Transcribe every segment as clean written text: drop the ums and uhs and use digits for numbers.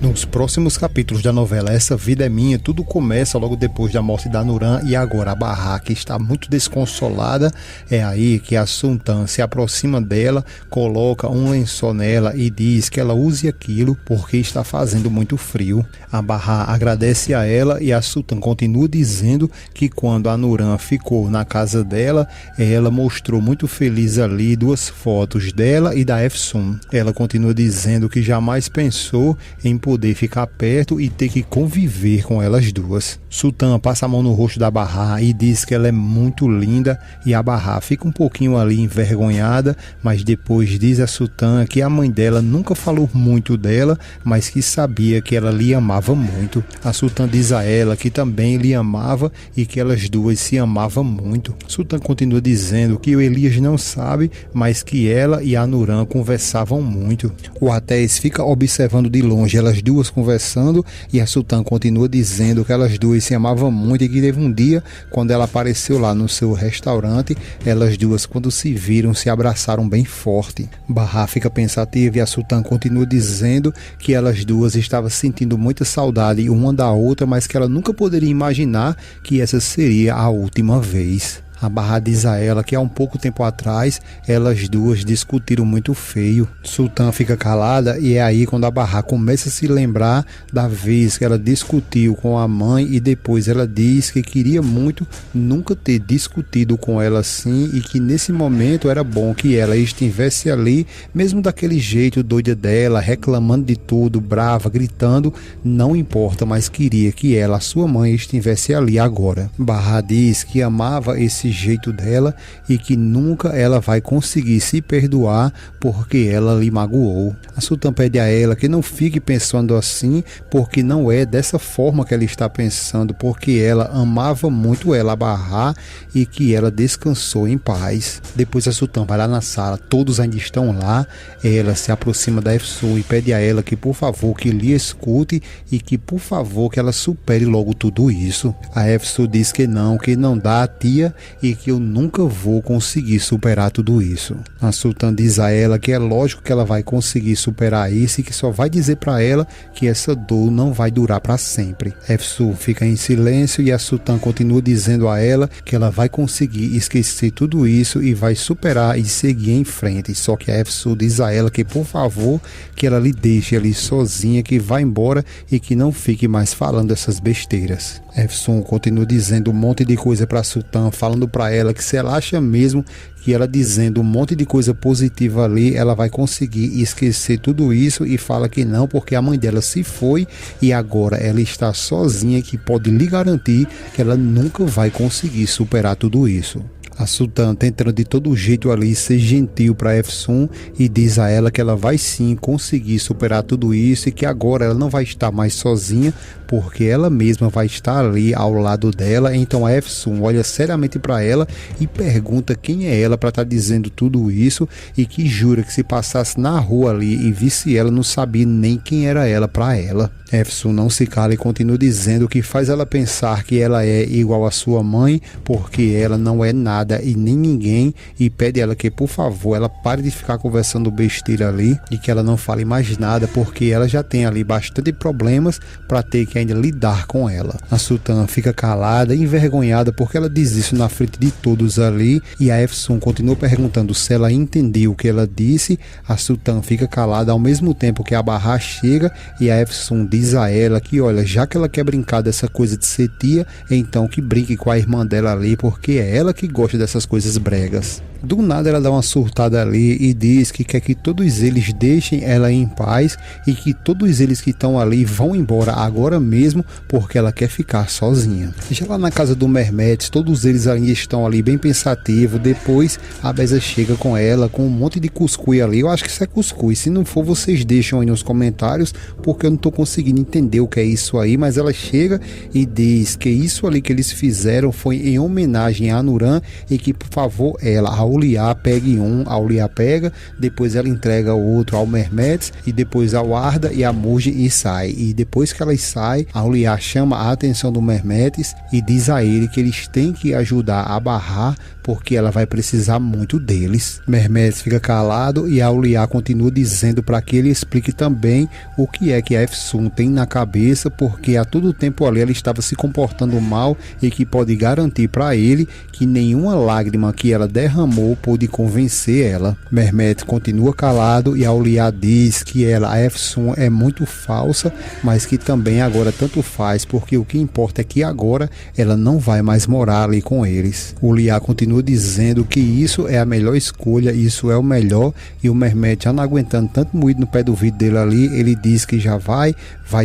Nos próximos capítulos da novela Essa Vida é Minha, tudo começa logo depois da morte da Nurhan e agora a Barra, que está muito desconsolada. É aí que a Sultan se aproxima dela, coloca um lençol nela e diz que ela use aquilo porque está fazendo muito frio. A Barra agradece a ela e a Sultan continua dizendo que quando a Nurhan ficou na casa dela, ela mostrou muito feliz ali 2 fotos dela e da Efsun. Ela continua dizendo que jamais pensou em poder ficar perto e ter que conviver com elas duas. Sultan passa a mão no rosto da Barra e diz que ela é muito linda e a Barra fica um pouquinho ali envergonhada, mas depois diz a Sultan que a mãe dela nunca falou muito dela, mas que sabia que ela lhe amava muito. A Sultan diz a ela que também lhe amava e que elas duas se amavam muito. Sultan continua dizendo que o Elias não sabe, mas que ela e a Nurhan conversavam muito. O Atés fica observando de longe elas duas conversando e a Sultan continua dizendo que elas duas se amavam muito e que teve um dia, quando ela apareceu lá no seu restaurante, elas duas, quando se viram, se abraçaram bem forte. Barra fica pensativa e a Sultan continua dizendo que elas duas estavam sentindo muita saudade uma da outra, mas que ela nunca poderia imaginar que essa seria a última vez. A Barra diz a ela que há um pouco tempo atrás elas duas discutiram muito feio. Sultan fica calada e é aí quando a Barra começa a se lembrar da vez que ela discutiu com a mãe e depois ela diz que queria muito nunca ter discutido com ela assim e que nesse momento era bom que ela estivesse ali, mesmo daquele jeito doida dela, reclamando de tudo, brava, gritando, não importa, mas queria que ela, a sua mãe, estivesse ali agora. Barra diz que amava esse jeito dela e que nunca ela vai conseguir se perdoar porque ela lhe magoou. A Sultan pede a ela que não fique pensando assim, porque não é dessa forma que ela está pensando, porque ela amava muito ela, a Barra, e que ela descansou em paz. Depois a Sultan vai lá na sala, todos ainda estão lá, ela se aproxima da Efsun e pede a ela que por favor que lhe escute e que por favor que ela supere logo tudo isso. A Efsun diz que não dá, tia, e que eu nunca vou conseguir superar tudo isso. A Sultan diz a ela que é lógico que ela vai conseguir superar isso e que só vai dizer para ela que essa dor não vai durar para sempre. Efsun fica em silêncio e a Sultan continua dizendo a ela que ela vai conseguir esquecer tudo isso e vai superar e seguir em frente. Só que a Efsun diz a ela que por favor que ela lhe deixe ali sozinha, que vá embora e que não fique mais falando essas besteiras. Efsun continua dizendo um monte de coisa para Sultan, falando para ela que se ela acha mesmo que ela dizendo um monte de coisa positiva ali, ela vai conseguir esquecer tudo isso, e fala que não, porque a mãe dela se foi e agora ela está sozinha, que pode lhe garantir que ela nunca vai conseguir superar tudo isso. A Sultan tentando de todo jeito ali ser gentil para Efsun e diz a ela que ela vai sim conseguir superar tudo isso e que agora ela não vai estar mais sozinha, porque ela mesma vai estar ali ao lado dela. Então a Efsun olha seriamente para ela e pergunta quem é ela para estar dizendo tudo isso, e que jura que se passasse na rua ali e visse ela, não sabia nem quem era ela para ela. Efsun não se cala e continua dizendo que faz ela pensar que ela é igual à sua mãe, porque ela não é nada e nem ninguém, e pede ela que por favor ela pare de ficar conversando besteira ali e que ela não fale mais nada, porque ela já tem ali bastante problemas para ter que ainda lidar com ela. A Sultan fica calada e envergonhada porque ela diz isso na frente de todos ali, e a Efsun continua perguntando se ela entendeu o que ela disse. A Sultan fica calada ao mesmo tempo que a Barra chega e a Efsun diz a ela que olha, já que ela quer brincar dessa coisa de ser tia, então que brinque com a irmã dela ali, porque é ela que gosta dessas coisas bregas. Do nada ela dá uma surtada ali e diz que quer que todos eles deixem ela em paz e que todos eles que estão ali vão embora agora mesmo, porque ela quer ficar sozinha. Já lá na casa do Mermetes, todos eles ainda estão ali bem pensativos. Depois a Beza chega com ela com um monte de cuscuz ali. Eu acho que isso é cuscuz, se não for vocês deixam aí nos comentários, porque eu não tô conseguindo entender o que é isso aí. Mas ela chega e diz que isso ali que eles fizeram foi em homenagem a Nurhan e que por favor ela, ao Uliá pegue um, a Uliá pega, depois ela entrega o outro ao Mermetes e depois ao Arda e a Murge e sai. E depois que elas saem, a Uliá chama a atenção do Mermetes e diz a ele que eles têm que ajudar a barrar porque ela vai precisar muito deles. Mermetes fica calado e a Uliá continua dizendo para que ele explique também o que é que a Efsun tem na cabeça, porque a todo tempo ali ela estava se comportando mal e que pode garantir para ele que nenhuma lágrima que ela derramou pôde convencer ela. Mermetes continua calado e a Uliá diz que ela, a Efsun, é muito falsa, mas que também agora tanto faz, porque o que importa é que agora ela não vai mais morar ali com eles. Uliá continua dizendo que isso é a melhor escolha, isso é o melhor, e o Mermetes, já não aguentando tanto moído no pé do vidro dele ali, ele diz que já vai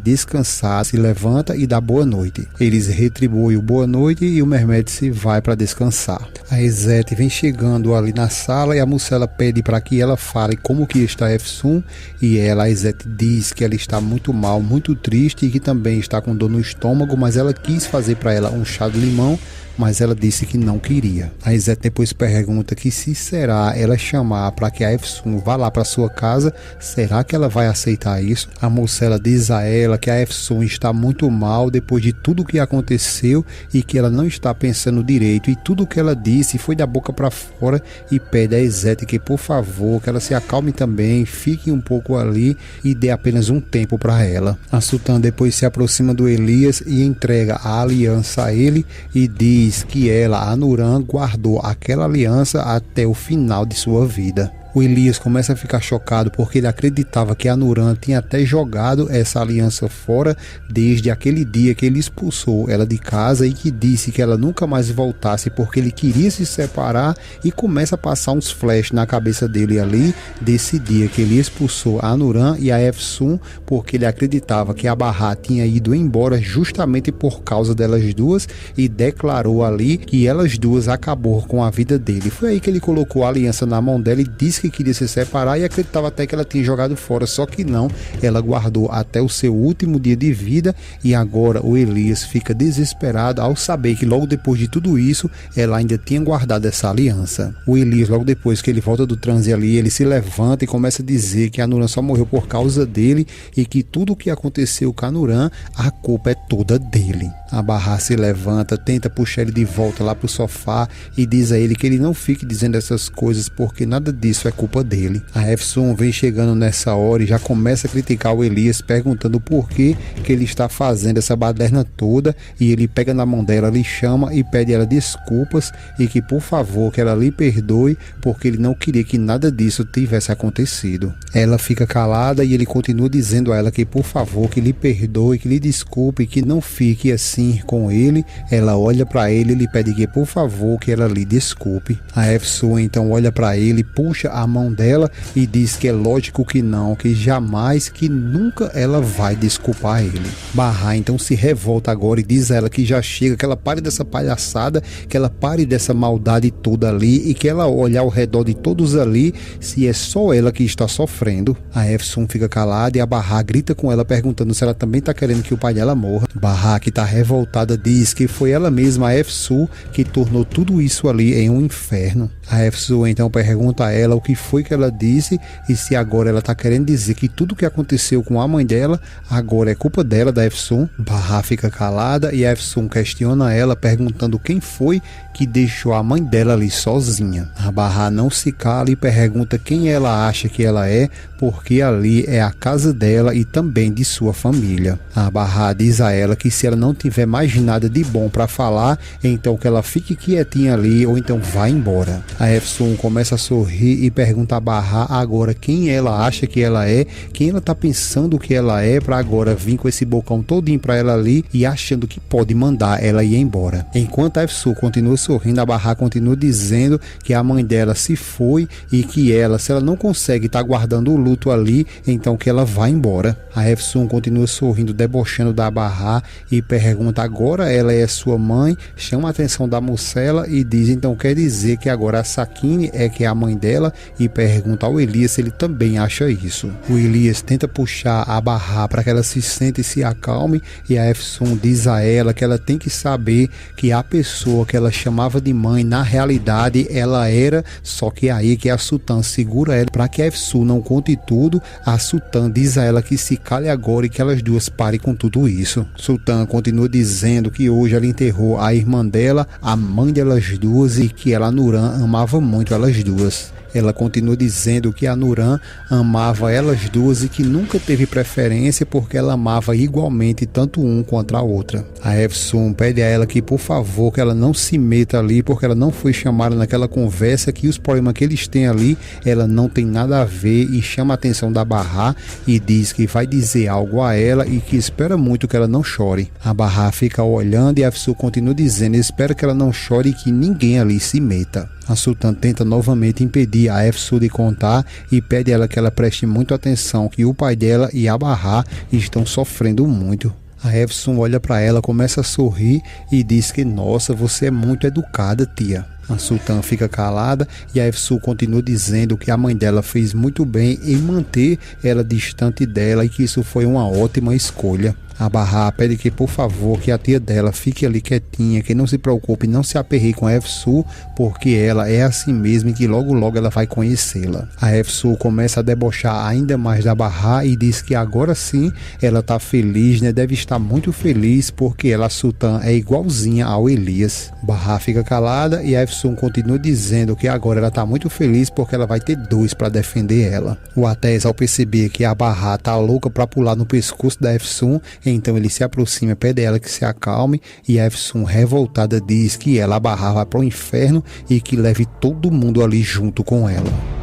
descansar, se levanta e dá boa noite. Eles retribuem o boa noite e o Mermetes se vai para descansar. A Ezete vem chegando ali na sala e a Myrcella pede para que ela fale como que está a Efsun, e ela, a Ezete, diz que ela está muito mal, muito triste e que também está com dor no estômago, mas ela quis fazer para ela um chá de limão, mas ela disse que não queria. A Ezete depois pergunta que se será ela chamar para que a Efsun vá lá para sua casa, será que ela vai aceitar isso? A Myrcella diz a ela que a Efsun está muito mal depois de tudo que aconteceu e que ela não está pensando direito, e tudo que ela disse foi da boca para fora, e pede a Ezete que, por favor, que ela se acalme também, fique um pouco ali e dê apenas um tempo para ela. A Sultã depois se aproxima do Elias e entrega a aliança a ele e diz que ela, a Nurã, guardou aquela aliança até o final de sua vida. O Elias começa a ficar chocado porque ele acreditava que a Nurã tinha até jogado essa aliança fora desde aquele dia que ele expulsou ela de casa e que disse que ela nunca mais voltasse porque ele queria se separar, e começa a passar uns flashes na cabeça dele ali desse dia que ele expulsou a Nurã e a Efsun, porque ele acreditava que a Barra tinha ido embora justamente por causa delas duas e declarou ali que elas duas acabou com a vida dele. Foi aí que ele colocou a aliança na mão dela e disse que queria se separar e acreditava até que ela tinha jogado fora, só que não, ela guardou até o seu último dia de vida. E agora o Elias fica desesperado ao saber que logo depois de tudo isso ela ainda tinha guardado essa aliança. O Elias, logo depois que ele volta do transe ali, ele se levanta e começa a dizer que a Nurã só morreu por causa dele e que tudo o que aconteceu com a Nurã, a culpa é toda dele. A Barra se levanta, tenta puxar ele de volta lá pro sofá e diz a ele que ele não fique dizendo essas coisas porque nada disso é culpa dele. A Efsun vem chegando nessa hora e já começa a criticar o Elias, perguntando por que ele está fazendo essa baderna toda, e ele pega na mão dela, lhe chama e pede ela desculpas e que por favor que ela lhe perdoe porque ele não queria que nada disso tivesse acontecido. Ela fica calada e ele continua dizendo a ela que por favor que lhe perdoe, que lhe desculpe, que não fique assim com ele. Ela olha para ele e lhe pede que por favor que ela lhe desculpe. A Efsun então olha para ele, puxa a mão dela e diz que é lógico que não, que jamais, que nunca ela vai desculpar ele. Barra então se revolta agora e diz a ela que já chega, que ela pare dessa palhaçada, que ela pare dessa maldade toda ali e que ela olhe ao redor de todos ali se é só ela que está sofrendo. A Efsun fica calada e a Barra grita com ela perguntando se ela também está querendo que o pai dela morra. Barra, que está revoltada, diz que foi ela mesma, a Efsun, que tornou tudo isso ali em um inferno. A Efsun então pergunta a ela o que foi que ela disse e se agora ela está querendo dizer que tudo que aconteceu com a mãe dela agora é culpa dela, da Efsun. Barra fica calada e a Efsun questiona ela perguntando quem foi que deixou a mãe dela ali sozinha. A Barra não se cala e pergunta quem ela acha que ela é, porque ali é a casa dela e também de sua família. A Barra diz a ela que se ela não tiver mais nada de bom para falar, então que ela fique quietinha ali ou então vá embora. A Efsun começa a sorrir e pergunta a Barra agora quem ela acha que ela é, quem ela tá pensando que ela é, para agora vir com esse bocão todinho para ela ali e achando que pode mandar ela ir embora. Enquanto a Efsun continua sorrindo, a Barra continua dizendo que a mãe dela se foi e que ela, se ela não consegue estar guardando o absoluto ali, então que ela vai embora. A Efsun continua sorrindo, debochando da Abarrá e pergunta: agora ela é sua mãe? Chama a atenção da Murcela e diz: então quer dizer que agora a Sakine é que é a mãe dela? E pergunta ao Elias se ele também acha isso. O Elias tenta puxar a Abarrá para que ela se sente e se acalme, e a Efsun diz a ela que ela tem que saber que a pessoa que ela chamava de mãe, na realidade ela era, só que aí que a Sultan segura ela para que a Efsun não conte tudo. A Sultan diz a ela que se cale agora e que elas duas parem com tudo isso. Sultan continua dizendo que hoje ela enterrou a irmã dela, a mãe delas duas, e que ela, Nuran, amava muito elas duas. Ela continua dizendo que a Nuran amava elas duas e que nunca teve preferência porque ela amava igualmente tanto um quanto a outra. A Efsun pede a ela que, por favor, que ela não se meta ali porque ela não foi chamada naquela conversa, que os problemas que eles têm ali, ela não tem nada a ver, e chama a atenção da Abarrá e diz que vai dizer algo a ela e que espera muito que ela não chore. A Abarrá fica olhando e a Efsun continua dizendo: espera que ela não chore e que ninguém ali se meta. A Sultan tenta novamente impedir a Efsun de contar e pede a ela que ela preste muito atenção, que o pai dela e a Abarrá estão sofrendo muito. A Efsun olha para ela, começa a sorrir e diz que: nossa, você é muito educada, tia. A Sultan fica calada e a Efsun continua dizendo que a mãe dela fez muito bem em manter ela distante dela e que isso foi uma ótima escolha. A Abarrá pede que, por favor, que a tia dela fique ali quietinha, que não se preocupe, não se aperreie com a Efsun, porque ela é assim mesmo e que logo logo ela vai conhecê-la. A Efsun começa a debochar ainda mais da Abarrá e diz que agora sim ela tá feliz, né? Deve estar muito feliz porque ela, a Sultan, é igualzinha ao Elias. A Abarrá fica calada e a Efsun continua dizendo que agora ela tá muito feliz porque ela vai ter dois para defender ela. O Atés, ao perceber que a Abarrá tá louca para pular no pescoço da Efsun, então ele se aproxima, pede a ela que se acalme, e a Efsun, revoltada, diz que ela, a Abarrá, vai para o inferno e que leve todo mundo ali junto com ela.